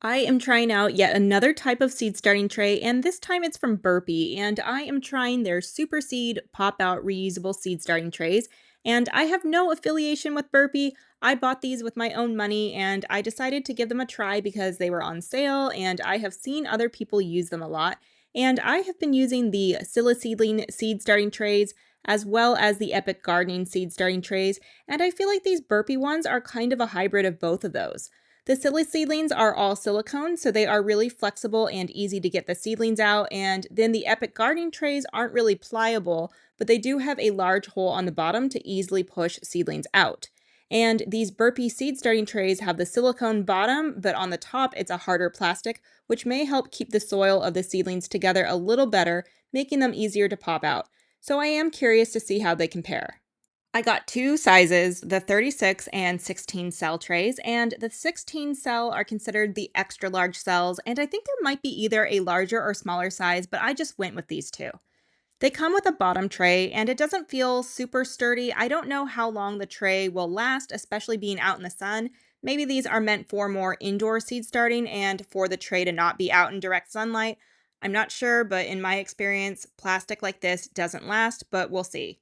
I am trying out yet another type of seed starting tray, and this time it's from Burpee, and I am trying their SuperSeed Pop-Out reusable seed starting trays. And I have no affiliation with Burpee. I bought these with my own money, and I decided to give them a try because they were on sale, and I have seen other people use them a lot. And I have been using the Sili-Seedling seed starting trays as well as the Epic Gardening seed starting trays, and I feel like these Burpee ones are kind of a hybrid of both of those. The Sili-Seedlings are all silicone, so they are really flexible and easy to get the seedlings out. And then the Epic Gardening trays aren't really pliable, but they do have a large hole on the bottom to easily push seedlings out. And these Burpee seed starting trays have the silicone bottom, but on the top it's a harder plastic, which may help keep the soil of the seedlings together a little better, making them easier to pop out. So I am curious to see how they compare. I got two sizes, the 36 and 16 cell trays, and the 16 cell are considered the extra large cells, and I think there might be either a larger or smaller size, but I just went with these two. They come with a bottom tray, and it doesn't feel super sturdy. I don't know how long the tray will last, especially being out in the sun. Maybe these are meant for more indoor seed starting and for the tray to not be out in direct sunlight. I'm not sure, but in my experience, plastic like this doesn't last, but we'll see.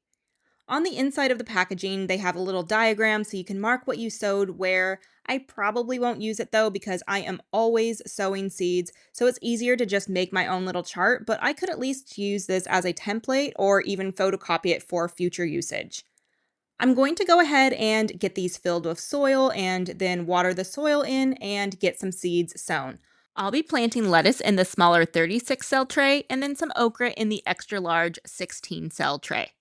On the inside of the packaging, they have a little diagram so you can mark what you sowed where. I probably won't use it though because I am always sowing seeds, so it's easier to just make my own little chart, but I could at least use this as a template or even photocopy it for future usage. I'm going to go ahead and get these filled with soil and then water the soil in and get some seeds sown. I'll be planting lettuce in the smaller 36 cell tray and then some okra in the extra large 16 cell tray.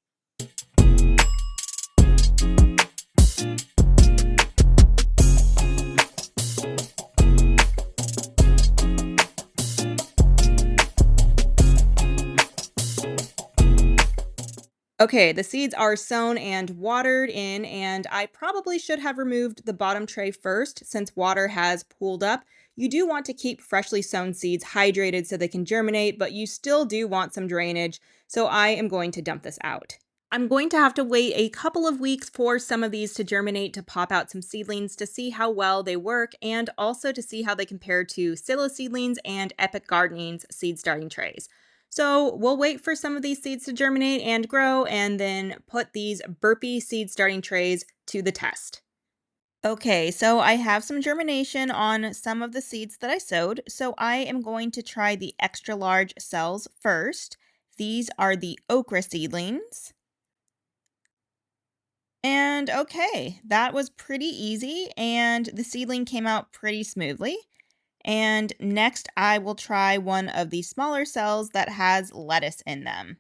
Okay, the seeds are sown and watered in, and I probably should have removed the bottom tray first since water has pooled up. You do want to keep freshly sown seeds hydrated so they can germinate, but you still do want some drainage, so I am going to dump this out. I'm going to have to wait a couple of weeks for some of these to germinate to pop out some seedlings to see how well they work and also to see how they compare to Sili-Seedlings and Epic Gardening's seed starting trays. So we'll wait for some of these seeds to germinate and grow and then put these Burpee seed starting trays to the test. Okay, so I have some germination on some of the seeds that I sowed, so I am going to try the extra large cells first. These are the okra seedlings. And okay, that was pretty easy, and the seedling came out pretty smoothly. And next, I will try one of the smaller cells that has lettuce in them.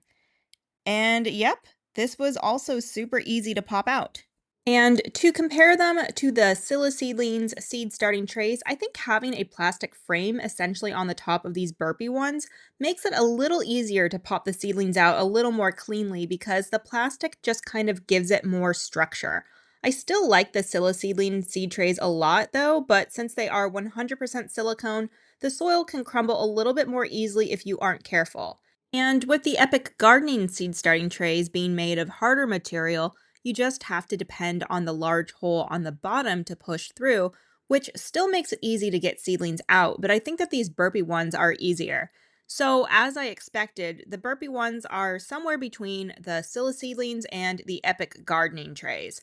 And yep, this was also super easy to pop out. And to compare them to the Sili-Seedlings seed starting trays, I think having a plastic frame essentially on the top of these Burpee ones makes it a little easier to pop the seedlings out a little more cleanly because the plastic just kind of gives it more structure. I still like the Sili-Seedling seed trays a lot though, but since they are 100% silicone, the soil can crumble a little bit more easily if you aren't careful. And with the Epic Gardening seed starting trays being made of harder material, you just have to depend on the large hole on the bottom to push through, which still makes it easy to get seedlings out, but I think that these Burpee ones are easier. So, as I expected, the Burpee ones are somewhere between the Sili-Seedlings and the Epic Gardening trays.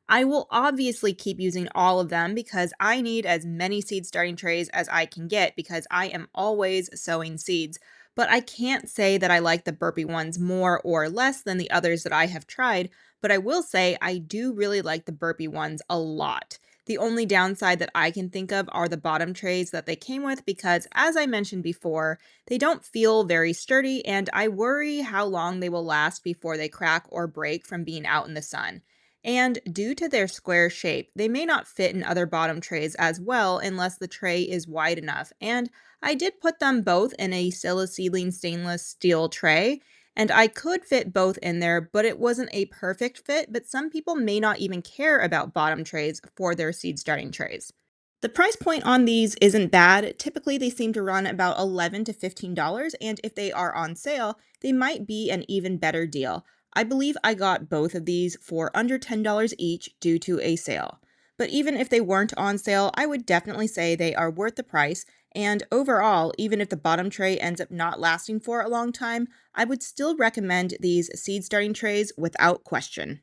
I will obviously keep using all of them because I need as many seed starting trays as I can get because I am always sowing seeds. But I can't say that I like the Burpee ones more or less than the others that I have tried, but I will say I do really like the Burpee ones a lot. The only downside that I can think of are the bottom trays that they came with because, as I mentioned before, they don't feel very sturdy and I worry how long they will last before they crack or break from being out in the sun. And due to their square shape, they may not fit in other bottom trays as well unless the tray is wide enough. And I did put them both in a Sili-Seedling stainless steel tray, and I could fit both in there, but it wasn't a perfect fit, but some people may not even care about bottom trays for their seed starting trays. The price point on these isn't bad. Typically, they seem to run about $11 to $15, and if they are on sale, they might be an even better deal. I believe I got both of these for under $10 each due to a sale. But even if they weren't on sale, I would definitely say they are worth the price. And overall, even if the bottom tray ends up not lasting for a long time, I would still recommend these seed starting trays without question.